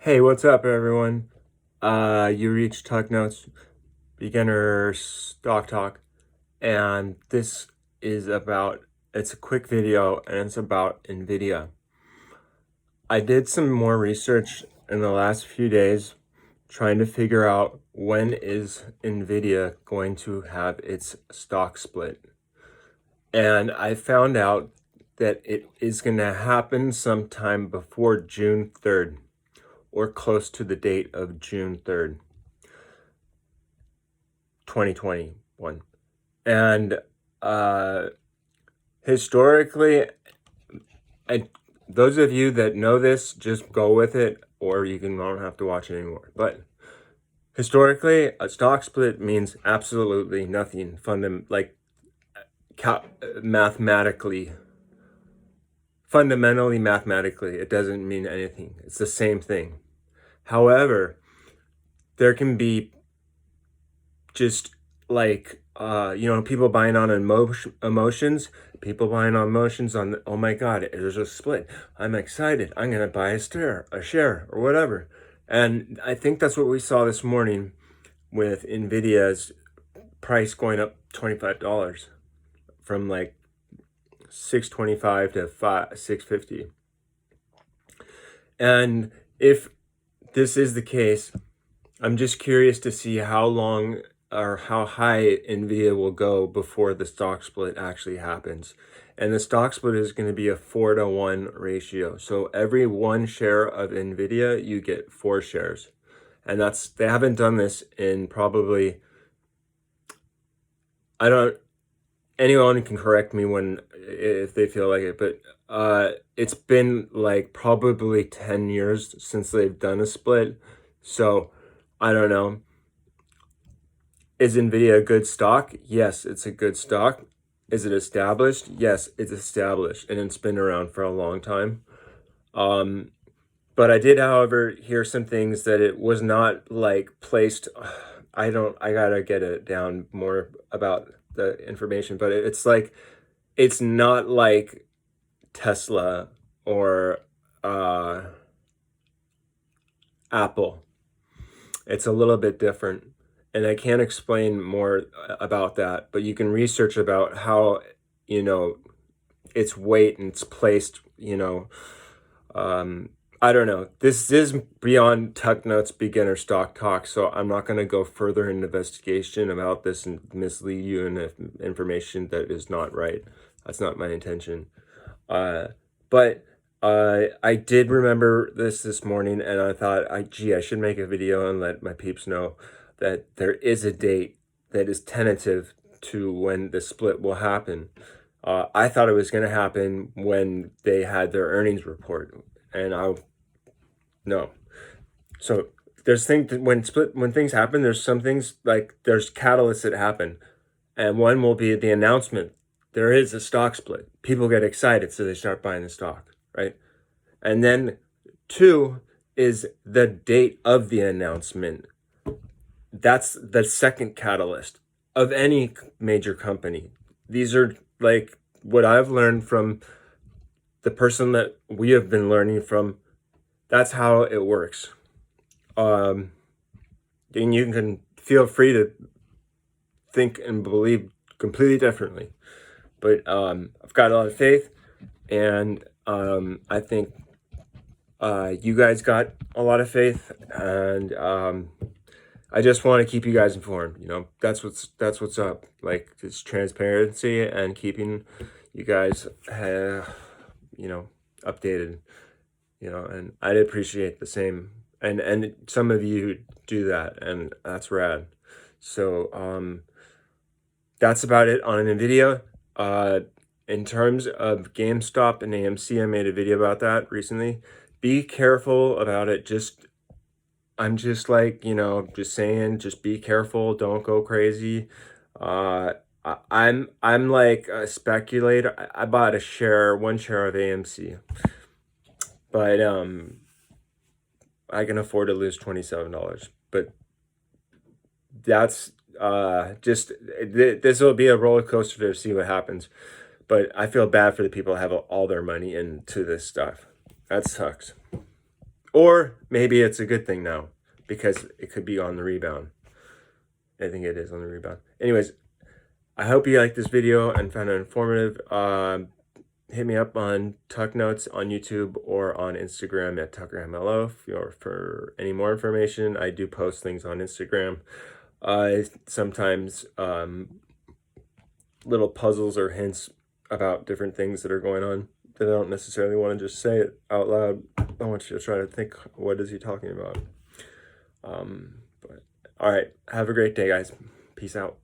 Hey, what's up, everyone? You reached Tuck Notes Beginner Stock Talk, and this is it's a quick video, and it's about NVIDIA. I did some more research in the last few days trying to figure out when is NVIDIA going to have its stock split. And I found out that it is going to happen sometime before June 3rd. Or close to the date of June 3rd, 2021. And historically, those of you that know this, just go with it, or you don't have to watch it anymore. But historically, a stock split means absolutely nothing fundamentally mathematically, it doesn't mean anything. It's the same thing. However, there can be just people buying on emotions, people buying on emotions on, oh my God, there's a split. I'm excited. I'm going to buy a share or whatever. And I think that's what we saw this morning with NVIDIA's price going up $25 from like $625 to $650. And if this is the case, I'm just curious to see how long or how high NVIDIA will go before the stock split actually happens. And the stock split is going to be a 4-to-1 ratio. So every one share of NVIDIA, you get 4 shares. And they haven't done this in probably, anyone can correct me if they feel like it, but it's been like probably 10 years since they've done a split. So I don't know. Is NVIDIA a good stock? Yes, it's a good stock. Is it established? Yes, it's established, and it's been around for a long time. But I did, however, hear some things that it was not like placed. I gotta get it down more about the information, but it's not like Tesla or Apple. It's a little bit different. And I can't explain more about that, but you can research about how, its weight and its placed, I don't know. This is beyond Tuck Notes Beginner Stock Talk, so I'm not going to go further in investigation about this and mislead you in information that is not right. That's not my intention. But I did remember this morning, and I thought, I should make a video and let my peeps know that there is a date that is tentative to when the split will happen. I thought it was going to happen when they had their earnings report, and no. So there's things that when things happen, there's some things like there's catalysts that happen, and one will be the announcement. There is a stock split. People get excited, so they start buying the stock, right? And then 2 is the date of the announcement. That's the second catalyst of any major company. These are like what I've learned from the person that we have been learning from. That's how it works. And you can feel free to think and believe completely differently. But I've got a lot of faith, and I think you guys got a lot of faith, and I just want to keep you guys informed. That's what's up. Like, it's transparency and keeping you guys, updated. And I'd appreciate the same. And some of you do that, and that's rad. So that's about it on NVIDIA. In terms of GameStop and AMC, I made a video about that recently. Be careful about it. I'm just just saying, just be careful. Don't go crazy. I'm like a speculator. I bought one share of AMC, but I can afford to lose $27. But that's this will be a roller coaster to see what happens. But I feel bad for the people who have all their money into this stuff. That sucks. Or maybe it's a good thing now because it could be on the rebound. I think it is on the rebound. Anyways, I hope you liked this video and found it informative. Hit me up on Tuck Notes on YouTube or on Instagram at TuckerMLO for any more information. I do post things on Instagram. Sometimes little puzzles or hints about different things that are going on that I don't necessarily want to just say it out loud. I want you to try to think, what is he talking about? But all right, have a great day, guys. Peace out.